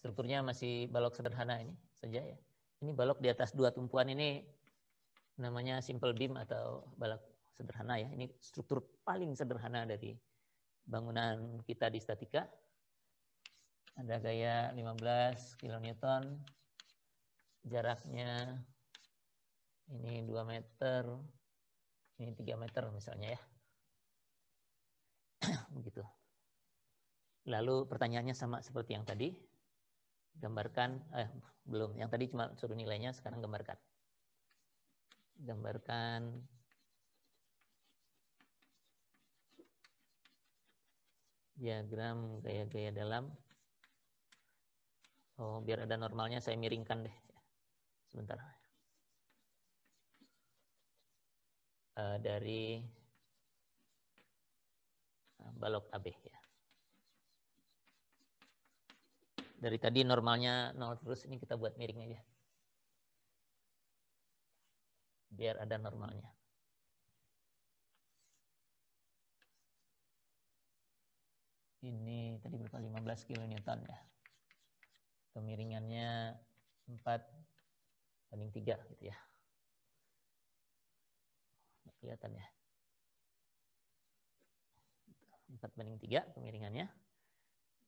strukturnya masih balok sederhana ini saja ya. Ini balok di atas 2 tumpuan ini namanya simple beam atau balok sederhana ya. Ini struktur paling sederhana dari bangunan kita di statika. Ada gaya 15 kN, jaraknya ini 2 meter, ini 3 meter misalnya ya. Begitu. Lalu pertanyaannya sama seperti yang tadi. Gambarkan, belum, yang tadi cuma suruh nilainya, sekarang gambarkan. Gambarkan diagram gaya-gaya dalam. Oh, biar ada normalnya saya miringkan deh. Sebentar. Dari balok AB ya. Dari tadi normalnya 0 terus, ini kita buat miring aja. Biar ada normalnya. Ini tadi berapa? 15 kN ya. Kemiringannya 4/3 gitu ya. Nggak kelihatan ya. 4/3 kemiringannya.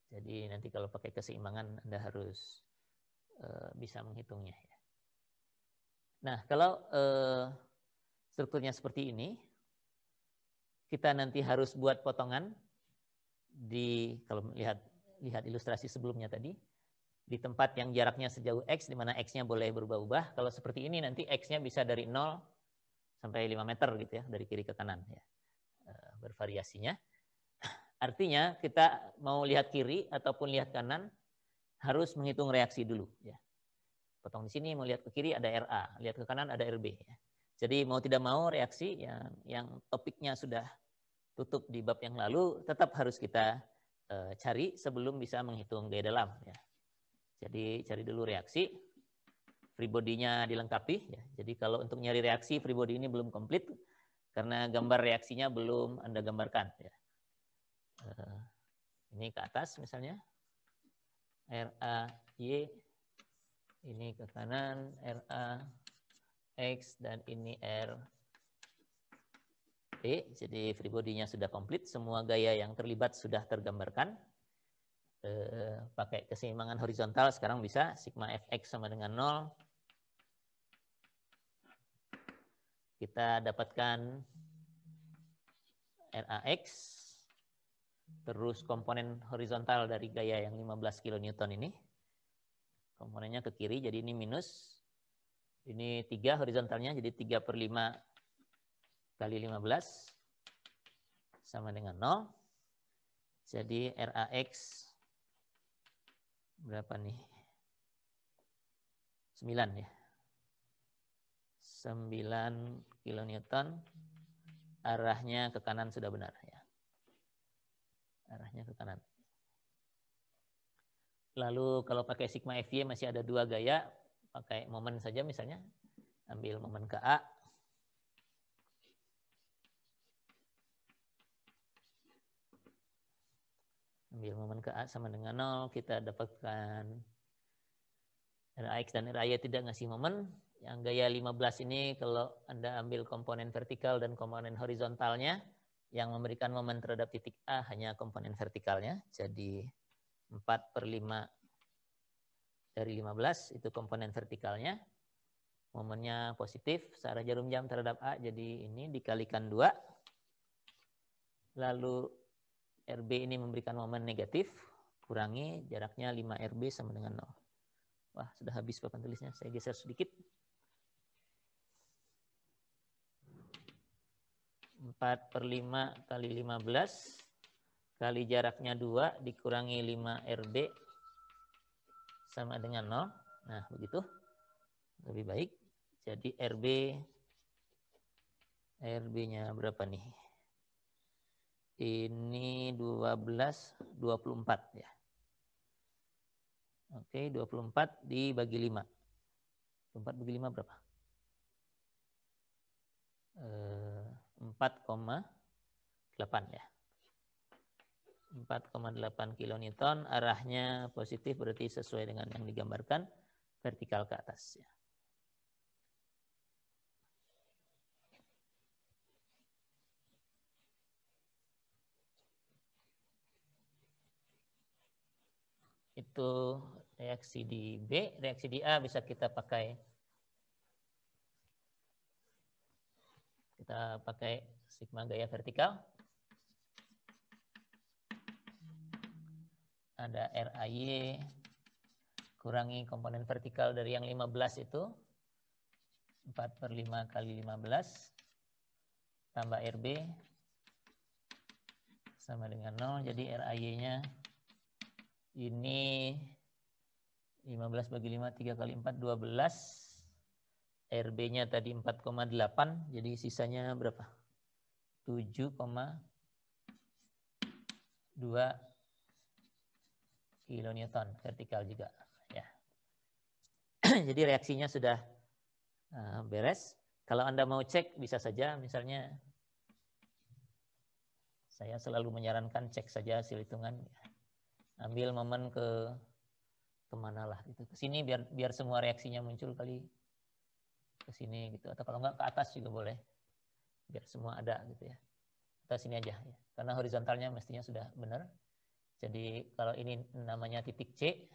Jadi nanti kalau pakai keseimbangan Anda harus bisa menghitungnya ya. Nah, kalau strukturnya seperti ini, kita nanti harus buat potongan kalau lihat ilustrasi sebelumnya tadi, di tempat yang jaraknya sejauh X, di mana X-nya boleh berubah-ubah. Kalau seperti ini nanti X-nya bisa dari 0 sampai 5 meter gitu ya, dari kiri ke kanan ya. Bervariasinya. Artinya kita mau lihat kiri ataupun lihat kanan harus menghitung reaksi dulu ya. Potong di sini, mau lihat ke kiri ada RA, lihat ke kanan ada RB ya. Jadi mau tidak mau reaksi yang topiknya sudah tutup di bab yang lalu tetap harus kita cari sebelum bisa menghitung gaya dalam ya. Jadi cari dulu reaksi, free body-nya dilengkapi ya. Jadi kalau untuk nyari reaksi free body ini belum komplit karena gambar reaksinya belum Anda gambarkan ya. Ini ke atas misalnya RAY, ini ke kanan RAX, dan ini RB. Jadi free body-nya sudah komplit, semua gaya yang terlibat sudah tergambarkan. Pakai keseimbangan horizontal sekarang bisa sigma fx sama dengan 0. Kita dapatkan RAX, terus komponen horizontal dari gaya yang 15 kN ini. Komponennya ke kiri, jadi ini minus. Ini 3 horizontalnya, jadi 3/5 kali 15 sama dengan 0. Jadi RAX berapa nih? 9 ya. 9 kN. Arahnya ke kanan sudah benar ya. Arahnya ke kanan. Lalu kalau pakai sigma FY masih ada 2 gaya, pakai momen saja misalnya. Ambil momen ke A. Ambil momen ke A sama dengan 0, kita dapatkan RAX dan RAY tidak ngasih momen. Yang gaya 15 ini kalau Anda ambil komponen vertikal dan komponen horizontalnya, yang memberikan momen terhadap titik A hanya komponen vertikalnya. Jadi 4/5 dari 15 itu komponen vertikalnya. Momennya positif, searah jarum jam terhadap A, jadi ini dikalikan 2. Lalu RB ini memberikan momen negatif, kurangi jaraknya 5 RB sama dengan 0. Wah, sudah habis papan tulisnya, saya geser sedikit. 4/5 kali 15 kali jaraknya 2 dikurangi 5 RB sama dengan 0. Nah, begitu. Lebih baik. Jadi RB-nya berapa nih? Ini 12/24 ya. Oke, 24 dibagi 5. 24 bagi 5 berapa? 4,8 ya. 4,8 kilonewton, arahnya positif berarti sesuai dengan yang digambarkan, vertikal ke atas. Ya. Itu reaksi di B, reaksi di A bisa kita pakai sigma gaya vertikal. Ada RAY kurangi komponen vertikal dari yang 15 itu 4/5 kali 15 tambah RB sama dengan 0. Jadi RAY-nya ini 15 bagi 5, 3 kali 4, 12. RB-nya tadi 4,8, jadi sisanya berapa? 7,2 kilonewton vertikal juga. Ya. Jadi reaksinya sudah beres. Kalau Anda mau cek, bisa saja misalnya saya selalu menyarankan cek saja hasil hitungan. Ambil momen kemana lah gitu. Ke sini biar semua reaksinya muncul kali. Ke sini gitu. Atau kalau enggak ke atas juga boleh. Biar semua ada gitu ya. Atau sini aja ya. Karena horizontalnya mestinya sudah benar. Jadi kalau ini namanya titik C,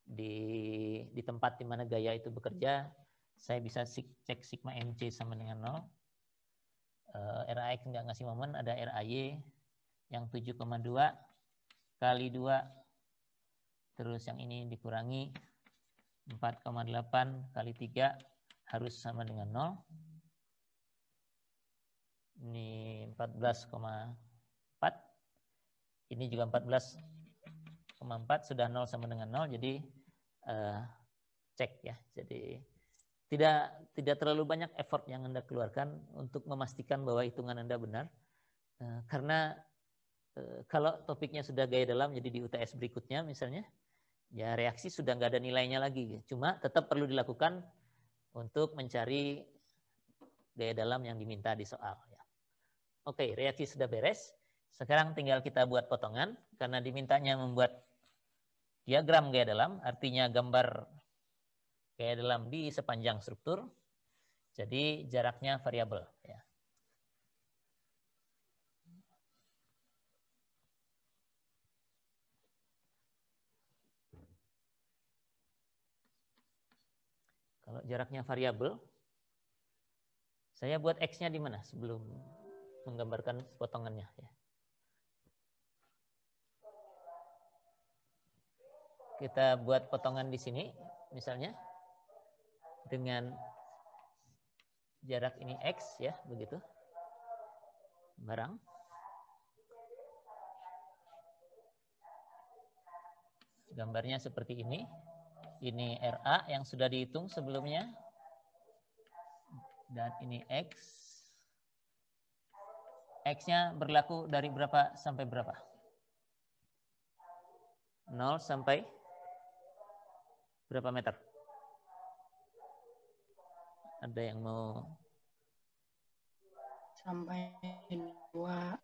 di tempat di mana gaya itu bekerja, saya bisa cek sigma MC sama dengan 0. RAX nggak ngasih momen, ada RAY yang 7,2 kali 2, terus yang ini dikurangi 4,8 kali 3 harus sama dengan 0. Ini 14,4. Ini juga 14,4, sudah 0 sama dengan 0, jadi cek ya. Jadi tidak terlalu banyak effort yang Anda keluarkan untuk memastikan bahwa hitungan Anda benar. Karena kalau topiknya sudah gaya dalam, jadi di UTS berikutnya misalnya, ya reaksi sudah nggak ada nilainya lagi. Cuma tetap perlu dilakukan untuk mencari gaya dalam yang diminta di soal. Ya. Oke, reaksi sudah beres. Sekarang tinggal kita buat potongan, karena dimintanya membuat diagram gaya dalam, artinya gambar gaya dalam di sepanjang struktur. Jadi jaraknya variabel. Ya. Kalau jaraknya variabel, saya buat X-nya di mana sebelum menggambarkan potongannya. Ya. Kita buat potongan di sini, misalnya, dengan jarak ini X, ya, begitu. Barang. Gambarnya seperti ini. Ini RA yang sudah dihitung sebelumnya. Dan ini X. X-nya berlaku dari berapa sampai berapa? 0 sampai berapa meter? Ada yang mau? Sampai 2.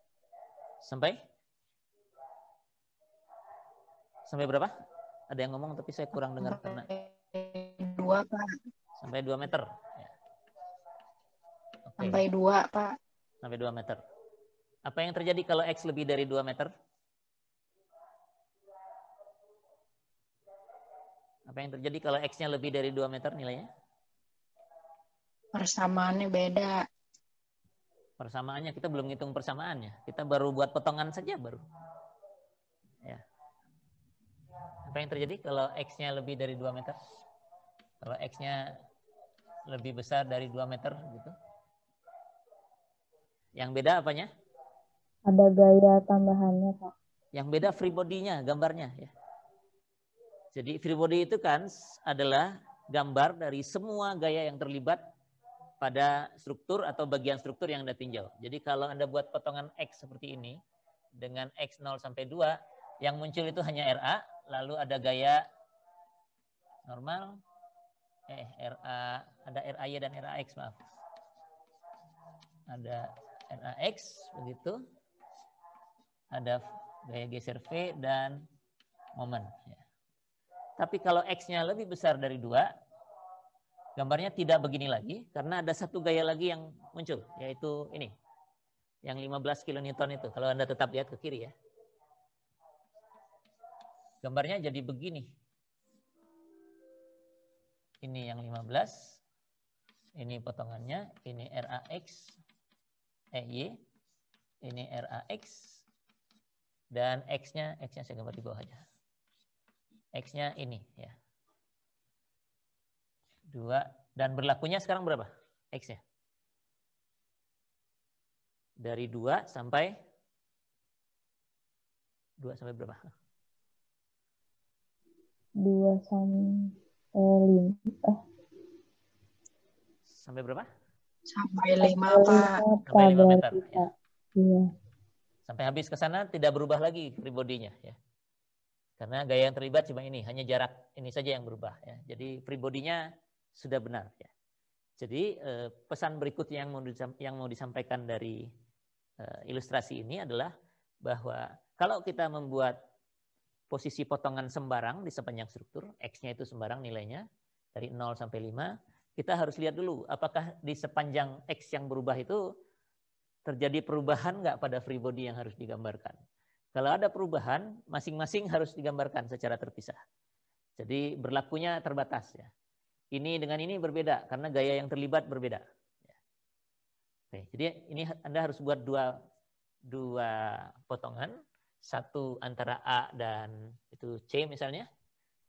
Sampai? Sampai berapa? Ada yang ngomong tapi saya kurang dengar karena 2, Pak. Sampai 2 meter. Ya. Oke. Sampai 2, Pak. Sampai 2 meter. Apa yang terjadi kalau X lebih dari 2 meter? Apa yang terjadi kalau X-nya lebih dari 2 meter nilainya? Persamaannya beda. Persamaannya, kita belum ngitung persamaannya. Kita baru buat potongan saja baru. Ya. Apa yang terjadi kalau X-nya lebih dari 2 meter? Kalau X-nya lebih besar dari 2 meter gitu. Yang beda apanya? Ada gaya tambahannya, Pak. Yang beda free body-nya, gambarnya. Ya. Jadi free body itu kan adalah gambar dari semua gaya yang terlibat pada struktur atau bagian struktur yang Anda tinjau. Jadi kalau Anda buat potongan X seperti ini, dengan X 0 sampai 2, yang muncul itu hanya RA, lalu ada gaya normal, RA, ada RAY dan RAX, maaf. Ada RAX, begitu. Ada Gaya geser V dan momen. Ya. Tapi kalau X-nya lebih besar dari 2, gambarnya tidak begini lagi, karena ada satu gaya lagi yang muncul, yaitu ini. Yang 15 kilonewton itu, kalau Anda tetap lihat ke kiri ya. Gambarnya jadi begini. Ini yang 15, ini potongannya, ini RAX, EY, ini RAX, dan X-nya saya gambar di bawah aja. X-nya ini ya. 2, dan berlakunya sekarang berapa? X-nya. Dari 2 sampai berapa? 2 sampai 5. Sampai berapa? Sampai 5, Pak. Sampai 5 meter. Ya. Iya. Sampai habis ke sana tidak berubah lagi free body-nya ya. Karena gaya yang terlibat cuma ini, hanya jarak ini saja yang berubah ya. Jadi free body-nya sudah benar ya. Jadi pesan berikutnya yang mau disampaikan dari ilustrasi ini adalah bahwa kalau kita membuat posisi potongan sembarang di sepanjang struktur, X-nya itu sembarang nilainya dari 0 sampai 5, kita harus lihat dulu apakah di sepanjang X yang berubah itu terjadi perubahan nggak pada free body yang harus digambarkan. Kalau ada perubahan, masing-masing harus digambarkan secara terpisah. Jadi berlakunya terbatas ya. Ini dengan ini berbeda karena gaya yang terlibat berbeda. Oke, jadi ini Anda harus buat dua potongan, satu antara A dan itu C misalnya,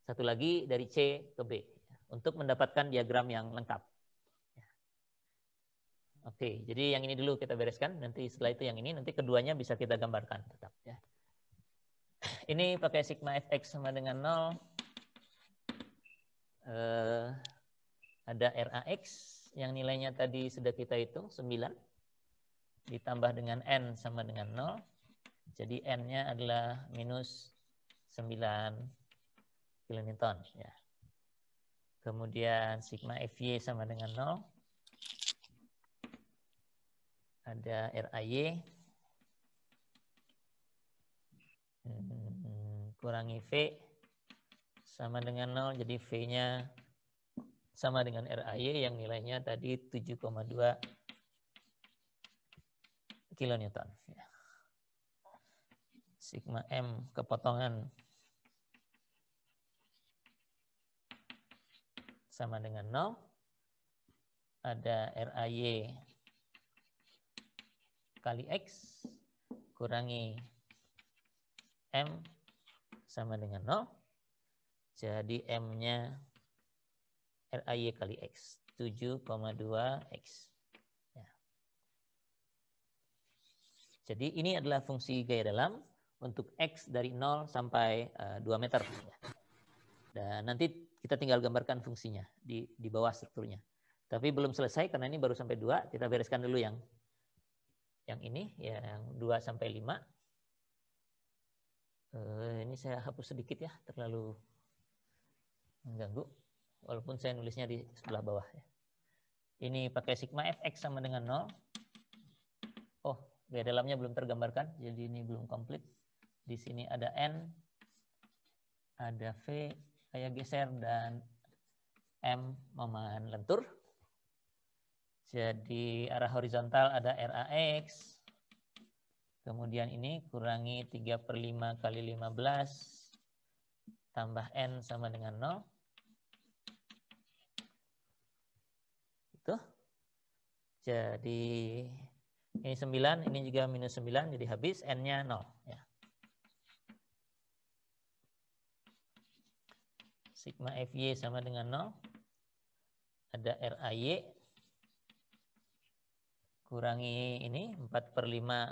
satu lagi dari C ke B untuk mendapatkan diagram yang lengkap. Oke, jadi yang ini dulu kita bereskan, nanti setelah itu yang ini, nanti keduanya bisa kita gambarkan tetap ya. Ini pakai sigma fx sama dengan 0. Ada RAX yang nilainya tadi sudah kita hitung 9 ditambah dengan N sama dengan 0. Jadi N-nya adalah minus 9 kilonewton ya. Kemudian sigma FY sama dengan 0. Ada RAY kurangi V sama dengan 0, jadi V-nya sama dengan RAY yang nilainya tadi 7,2 kilonewton. Ya. Sigma M kepotongan sama dengan 0. Ada RAY kali X kurangi M sama dengan 0. Jadi M-nya RAY kali X, 7,2X. Ya. Jadi ini adalah fungsi gaya dalam untuk X dari 0 sampai 2 meter. Ya. Dan nanti kita tinggal gambarkan fungsinya di bawah strukturnya. Tapi belum selesai karena ini baru sampai 2, kita bereskan dulu yang ini, yang 2 sampai 5. Ini saya hapus sedikit ya, terlalu mengganggu. Walaupun saya nulisnya di sebelah bawah ya. Ini pakai sigma fx sama dengan 0. Oh, gaya dalamnya belum tergambarkan, jadi ini belum komplit. Di sini ada N, ada V, gaya geser, dan M momen lentur. Jadi arah horizontal ada RAX. Kemudian ini kurangi 3/5 kali 15 tambah N sama dengan 0. Itu. Jadi ini 9, ini juga minus 9, jadi habis N-nya 0. Ya. Sigma FY sama dengan 0. Ada RAY. Kurangi ini 4/5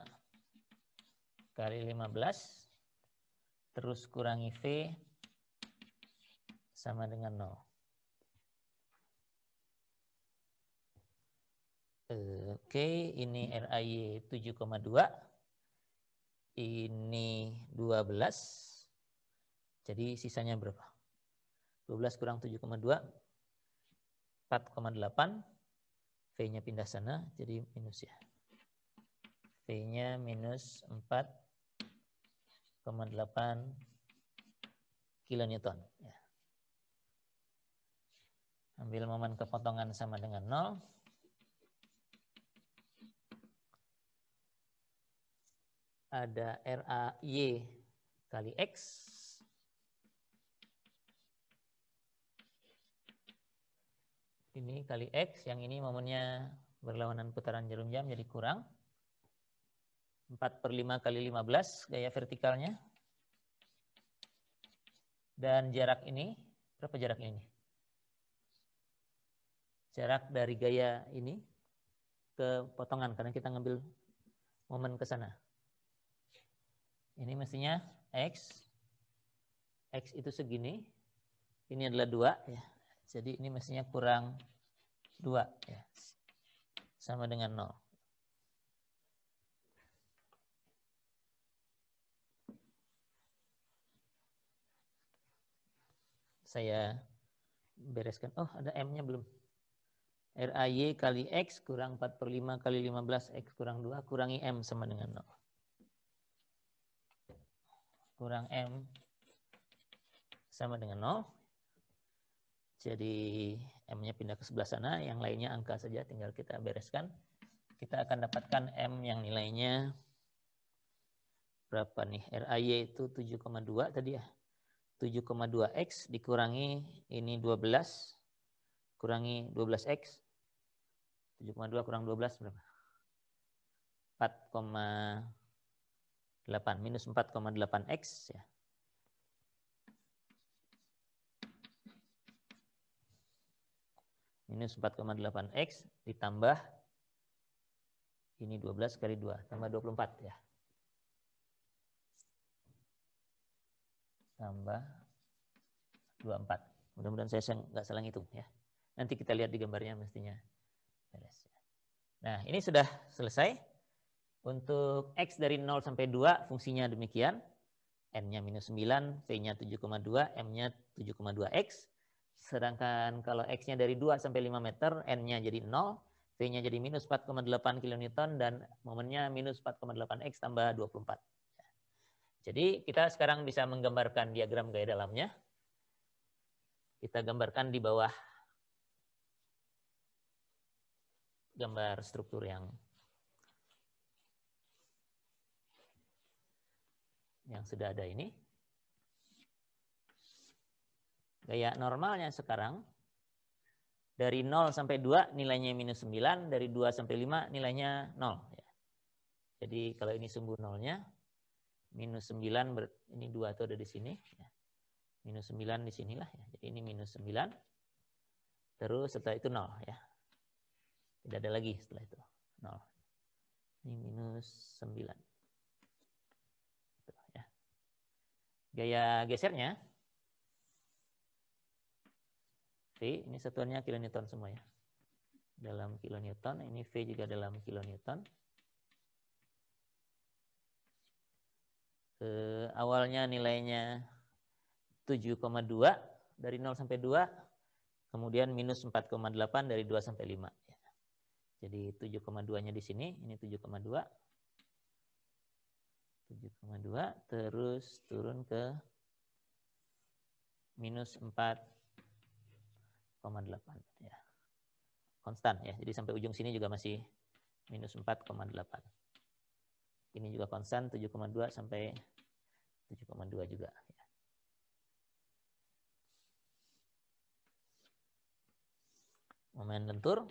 kali 15, terus kurangi V sama dengan 0. Oke, ini RAY 7,2, ini 12, jadi sisanya berapa? 12 kurang 7,2, 4,8, V-nya pindah sana, jadi minus ya. V-nya minus 4,8 kilonewton. Ya. Ambil momen kepotongan sama dengan 0. Ada RAY kali X. Ini kali X, yang ini momennya berlawanan putaran jarum jam, jadi kurang. 4/5 kali 15 gaya vertikalnya. Dan jarak ini, berapa jarak ini? Jarak dari gaya ini ke potongan, karena kita ngambil momen ke sana. Ini mestinya X. X itu segini. Ini adalah 2 ya. Jadi ini mestinya kurang 2 ya. Sama dengan 0. Saya bereskan. Oh, ada M-nya belum. RAY kali X kurang 4/5 kali 15 X kurang 2 kurangi M sama dengan 0. Kurang M sama dengan 0. Jadi M-nya pindah ke sebelah sana, yang lainnya angka saja, tinggal kita bereskan. Kita akan dapatkan M yang nilainya berapa nih? RAY itu 7,2 tadi ya. 7,2X dikurangi ini 12, kurangi 12X. 7,2 kurang 12 berapa? 4,8 minus 4,8X ya. Minus 4,8X ditambah ini 12 kali 2 tambah 24 ya. Tambah 24. Mudah-mudahan saya nggak salah ngitung ya. Nanti kita lihat di gambarnya mestinya beres. Nah, ini sudah selesai. Untuk X dari 0 sampai 2 fungsinya demikian. N-nya minus 9, V-nya 7,2, M-nya 7,2X. Sedangkan kalau X-nya dari 2 sampai 5 meter, N-nya jadi 0, V-nya jadi minus 4,8 kilonewton, dan momennya minus 4,8X tambah 24. Jadi kita sekarang bisa menggambarkan diagram gaya dalamnya. Kita gambarkan di bawah gambar struktur yang sudah ada ini. Gaya normalnya sekarang dari 0 sampai 2 nilainya minus 9, dari 2 sampai 5 nilainya 0. Ya. Jadi kalau ini sumbu nolnya, minus 9, ini 2 itu ada di sini. Ya. Minus 9 di sinilah. Ya. Jadi ini minus 9. Terus setelah itu 0. Ya. Tidak ada lagi setelah itu. 0. Ini minus 9. Gitu, ya. Gaya gesernya, V, ini satuannya kilonewton semua ya. Dalam kilonewton, ini V juga dalam kilonewton. Awalnya nilainya 7,2 dari 0 sampai 2, kemudian minus 4,8 dari 2 sampai 5. Ya. Jadi 7,2-nya di sini, ini 7,2. 7,2, terus turun ke minus 4,8 ya. Konstan ya. Jadi sampai ujung sini juga masih minus 4,8. Ini juga konstan 7,2 sampai 7,2 juga ya. Momen lentur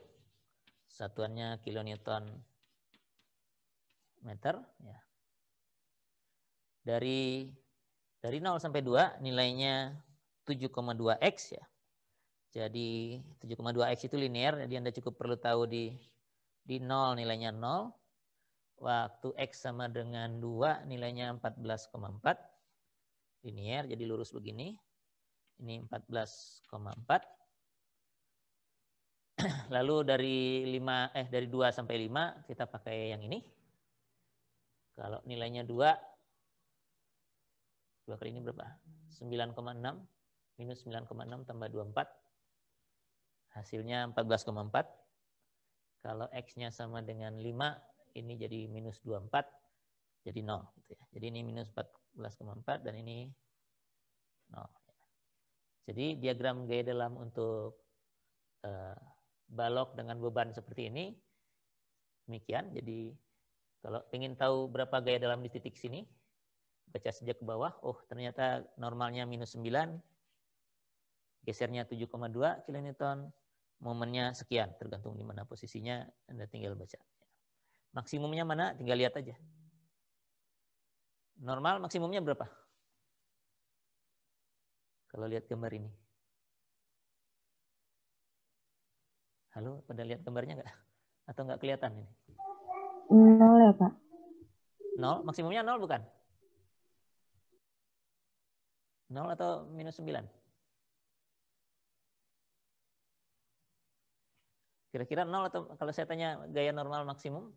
satuannya kilonewton meter ya. Dari 0 sampai 2 nilainya 7,2X ya. Jadi 7,2X itu linear, jadi Anda cukup perlu tahu di 0 nilainya 0. Waktu X sama dengan 2 nilainya 14,4. Linear, jadi lurus begini. Ini 14,4. Lalu dari 2 sampai 5 kita pakai yang ini. Kalau nilainya 2 kali ini berapa? 9,6 minus 9,6 tambah 24. Hasilnya 14,4. Kalau X-nya sama dengan 5, ini jadi minus 24, jadi 0. Gitu ya. Jadi ini minus 14,4 dan ini 0. Jadi diagram gaya dalam untuk balok dengan beban seperti ini demikian. Jadi kalau ingin tahu berapa gaya dalam di titik sini, baca saja ke bawah. Oh, ternyata normalnya -9, gesernya 7,2 kilonewton, momennya sekian, tergantung di mana posisinya, Anda tinggal baca. Maksimumnya mana? Tinggal lihat aja. Normal maksimumnya berapa? Kalau lihat gambar ini. Halo, pada lihat gambarnya nggak? Atau nggak kelihatan ini? 0 ya, Pak? 0? Maksimumnya 0 bukan? 0 atau -9? Kira-kira 0 atau kalau saya tanya gaya normal maksimum,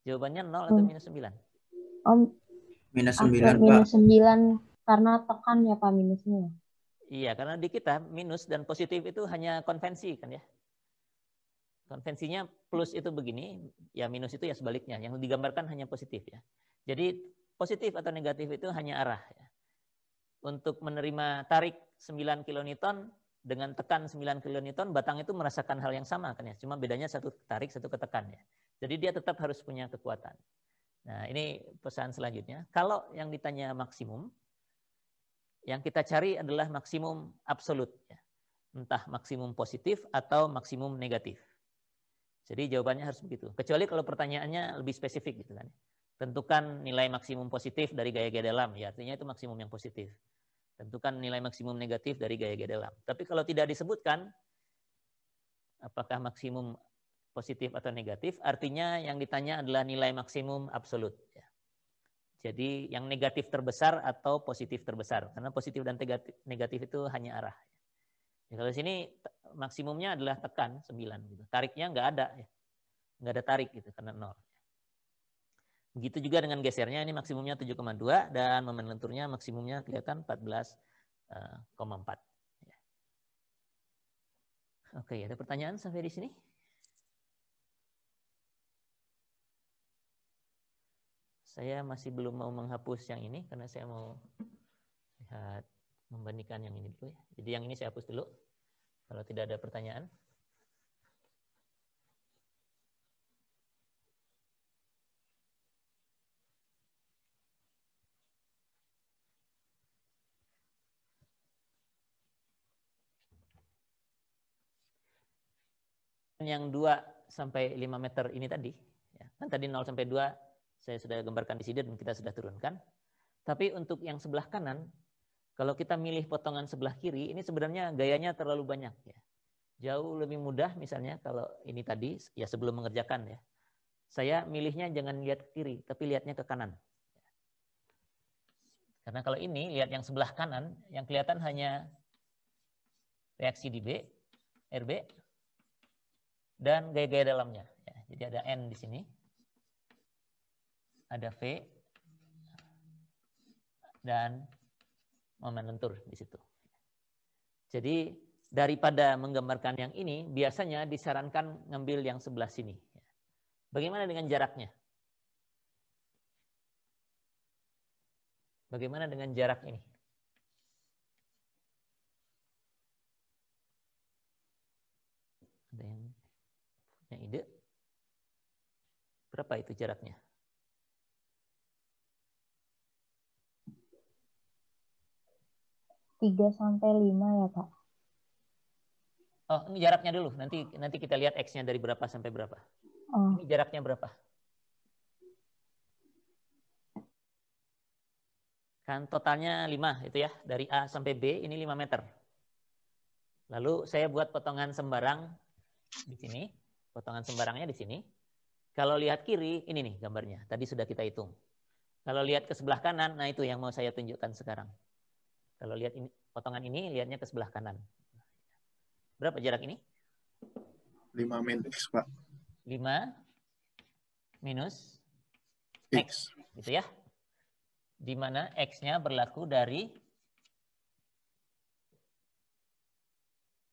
jawabannya 0 atau -9? Om, -9, Pak. -9 karena tekan ya, Pak, minusnya. Iya, karena di kita minus dan positif itu hanya konvensi kan ya. Konvensinya plus itu begini, ya minus itu ya sebaliknya. Yang digambarkan hanya positif ya. Jadi positif atau negatif itu hanya arah. Ya. Untuk menerima tarik 9 kilonewton dengan tekan 9 kilonewton, batang itu merasakan hal yang sama kan ya. Cuma bedanya satu tarik, satu ketekan ya. Jadi dia tetap harus punya kekuatan. Nah ini pesan selanjutnya. Kalau yang ditanya maksimum, yang kita cari adalah maksimum absolut. Ya. Entah maksimum positif atau maksimum negatif. Jadi jawabannya harus begitu. Kecuali kalau pertanyaannya lebih spesifik gitu kan. Tentukan nilai maksimum positif dari gaya-gaya dalam. Ya artinya itu maksimum yang positif. Tentukan nilai maksimum negatif dari gaya-gaya dalam. Tapi kalau tidak disebutkan apakah maksimum positif atau negatif, artinya yang ditanya adalah nilai maksimum absolut. Ya. Jadi yang negatif terbesar atau positif terbesar. Karena positif dan negatif itu hanya arah. Ya, kalau di sini maksimumnya adalah tekan 9. Gitu. Tariknya nggak ada. Ya. Nggak ada tarik gitu, karena 0. Begitu juga dengan gesernya, ini maksimumnya 7,2 dan momen lenturnya maksimumnya kelihatan 14,4. Ya. Oke, ada pertanyaan sampai di sini? Saya masih belum mau menghapus yang ini karena saya mau lihat membandingkan yang ini dulu ya. Jadi yang ini saya hapus dulu. Kalau tidak ada pertanyaan. Yang 2 sampai 5 meter ini tadi, ya, kan tadi 0 sampai 2 saya sudah gambarkan di sini dan kita sudah turunkan. Tapi untuk yang sebelah kanan, kalau kita milih potongan sebelah kiri, ini sebenarnya gayanya terlalu banyak. Ya. Jauh lebih mudah misalnya kalau ini tadi, ya sebelum mengerjakan ya. Saya milihnya jangan lihat ke kiri, tapi lihatnya ke kanan. Karena kalau ini, lihat yang sebelah kanan, yang kelihatan hanya reaksi di B, RB, dan gaya-gaya dalamnya. Ya, jadi ada N di sini, ada V, dan momen lentur di situ. Jadi daripada menggambarkan yang ini, biasanya disarankan ngambil yang sebelah sini. Bagaimana dengan jaraknya? Bagaimana dengan jarak ini? Ada yang punya ide? Berapa itu jaraknya? Tiga sampai 5 ya, Pak? Oh, ini jaraknya dulu. Nanti kita lihat X-nya dari berapa sampai berapa. Oh. Ini jaraknya berapa? Kan totalnya 5 itu ya. Dari A sampai B ini 5 meter. Lalu saya buat potongan sembarang di sini. Potongan sembarangnya di sini. Kalau lihat kiri, ini nih gambarnya. Tadi sudah kita hitung. Kalau lihat ke sebelah kanan, nah itu yang mau saya tunjukkan sekarang. Kalau lihat ini, potongan ini, lihatnya ke sebelah kanan. Berapa jarak ini? 5 min X, Pak. 5 minus X. Gitu ya. Di mana X-nya berlaku dari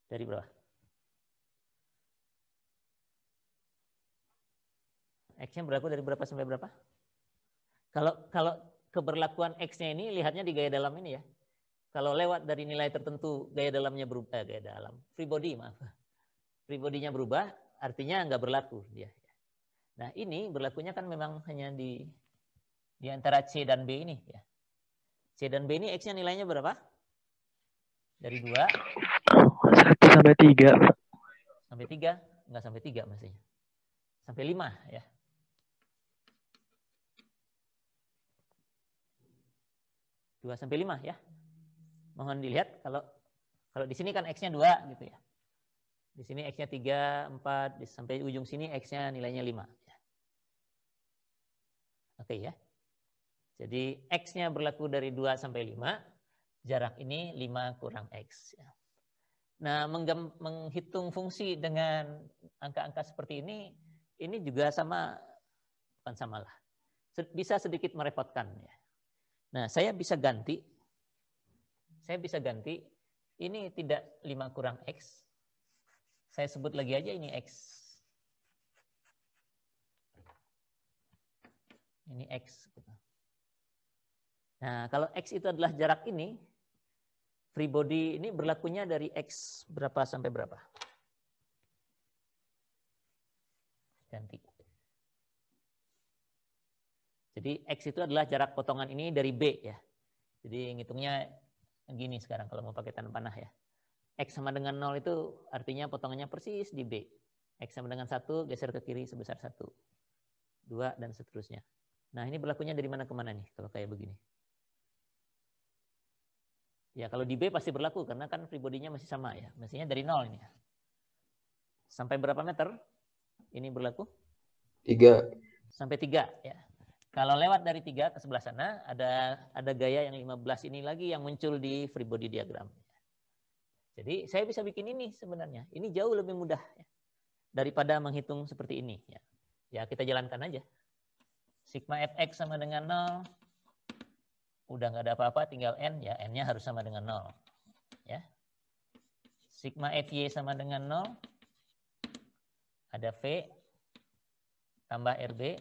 berapa? X-nya berlaku dari berapa sampai berapa? Kalau keberlakuan X-nya ini lihatnya di gaya dalam ini ya. Kalau lewat dari nilai tertentu gaya dalamnya berubah, gaya dalam, free body maaf. Free body-nya berubah, artinya nggak berlaku dia. Nah ini berlakunya kan memang hanya di antara C dan B ini ya. C dan B ini X-nya nilainya berapa? Dari 2 1 sampai 3. sampai 3, enggak sampai 3 mestinya. Sampai 5 ya. Dua sampai 5 ya. Mohon dilihat kalau di sini kan X-nya 2 gitu ya. Di sini X-nya 3, 4, sampai ujung sini X-nya nilainya 5. Oke ya. Jadi X-nya berlaku dari 2 sampai 5, jarak ini 5 kurang X. Nah, menghitung fungsi dengan angka-angka seperti ini juga sama, bukan samalah. Bisa sedikit merepotkan ya. Nah, saya bisa ganti, ini tidak 5 kurang X. Saya sebut lagi aja ini X. Ini X. Nah, kalau X itu adalah jarak ini, free body ini berlakunya dari X berapa sampai berapa? Ganti. Jadi X itu adalah jarak potongan ini dari B ya. Jadi ngitungnya gini sekarang kalau mau pakai tanda panah ya. X sama dengan 0 itu artinya potongannya persis di B. X sama dengan 1 geser ke kiri sebesar 1. 2 dan seterusnya. Nah ini berlakunya dari mana ke mana nih kalau kayak begini? Ya kalau di B pasti berlaku karena kan free body-nya masih sama ya. Mestinya dari 0 ini. Sampai berapa meter ini berlaku? 3. Sampai 3 ya. Kalau lewat dari 3 ke sebelah sana ada gaya yang 15 ini lagi yang muncul di free body diagram. Jadi saya bisa bikin ini sebenarnya. Ini jauh lebih mudah ya, daripada menghitung seperti ini ya. Ya kita jalankan aja. Sigma fx sama dengan 0. Udah nggak ada apa-apa, tinggal n ya, n-nya harus sama dengan 0. Ya. Sigma fy sama dengan 0. Ada v tambah rb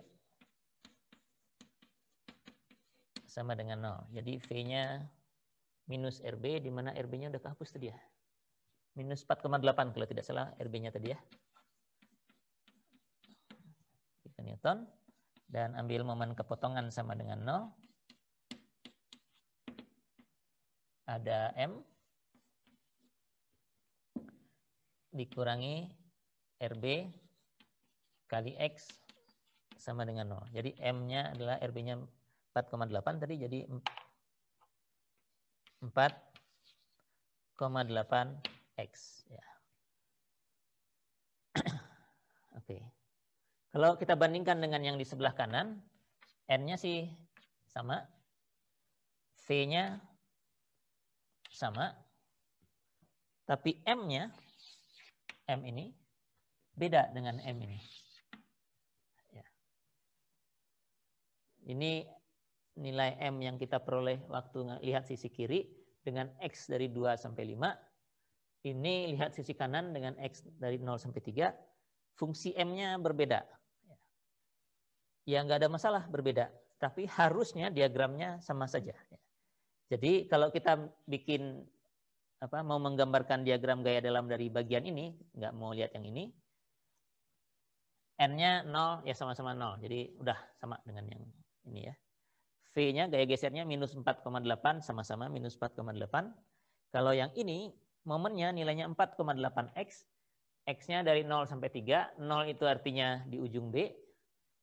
sama dengan 0. Jadi v-nya minus rb, di mana rb-nya udah kehapus tadi ya. Minus 4,8 kalau tidak salah rb-nya tadi ya. Kita Newton. Dan ambil momen kepotongan sama dengan 0. Ada M dikurangi RB kali X sama dengan 0. Jadi M-nya adalah RB-nya 4,8 tadi jadi 4,8 X. Ya. Oke. Kalau kita bandingkan dengan yang di sebelah kanan, N-nya sih sama, V-nya sama, tapi M-nya, M ini beda dengan M ini. Ya. Ini nilai M yang kita peroleh waktu lihat sisi kiri dengan X dari 2 sampai 5. Ini lihat sisi kanan dengan X dari 0 sampai 3. Fungsi M-nya berbeda. Ya nggak ada masalah berbeda, tapi harusnya diagramnya sama saja. Jadi kalau kita bikin mau menggambarkan diagram gaya dalam dari bagian ini, nggak mau lihat yang ini, N-nya 0 ya sama-sama 0. Jadi udah sama dengan yang ini ya. V-nya gaya gesernya minus 4,8 sama-sama minus 4,8. Kalau yang ini momennya nilainya 4,8X, X-nya dari 0 sampai 3, 0 itu artinya di ujung B,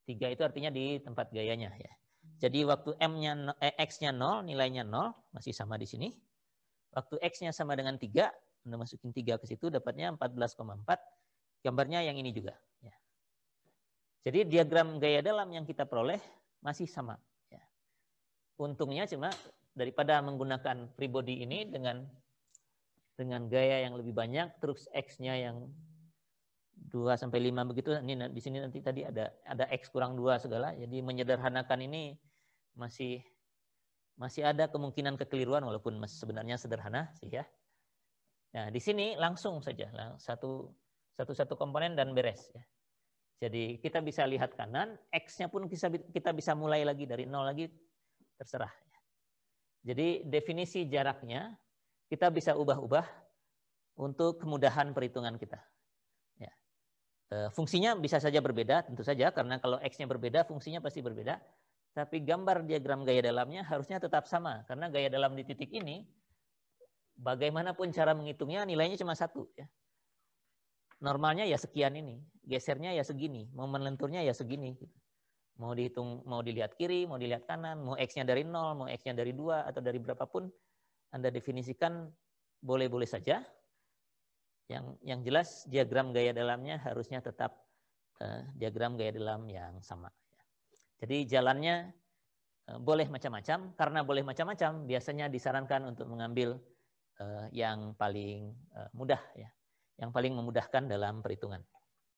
3 itu artinya di tempat gayanya ya. Jadi waktu X-nya 0, nilainya 0, masih sama di sini. Waktu X-nya sama dengan 3, Anda masukin 3 ke situ, dapatnya 14,4. Gambarnya yang ini juga. Ya. Jadi diagram gaya dalam yang kita peroleh masih sama. Ya. Untungnya cuma daripada menggunakan free body ini dengan gaya yang lebih banyak, terus X-nya yang 2 sampai 5 begitu, ini di sini nanti tadi ada X kurang 2 segala. Jadi menyederhanakan ini masih ada kemungkinan kekeliruan walaupun sebenarnya sederhana sih ya. Nah, di sini langsung saja satu komponen dan beres ya. Jadi kita bisa lihat kanan, X-nya pun kita bisa mulai lagi dari 0 lagi terserah. Jadi definisi jaraknya kita bisa ubah-ubah untuk kemudahan perhitungan kita. Ya. Fungsinya bisa saja berbeda, tentu saja, karena kalau X-nya berbeda, fungsinya pasti berbeda. Tapi gambar diagram gaya dalamnya harusnya tetap sama, karena gaya dalam di titik ini, bagaimanapun cara menghitungnya, nilainya cuma 1. Ya. Normalnya ya sekian ini, gesernya ya segini, momen lenturnya ya segini. Mau dihitung, mau dilihat kiri, mau dilihat kanan, mau X-nya dari 0, mau X-nya dari 2, atau dari berapapun, Anda definisikan boleh-boleh saja. Yang jelas diagram gaya dalamnya harusnya tetap diagram gaya dalam yang sama. Jadi jalannya boleh macam-macam, karena boleh macam-macam, biasanya disarankan untuk mengambil yang paling mudah, ya, yang paling memudahkan dalam perhitungan.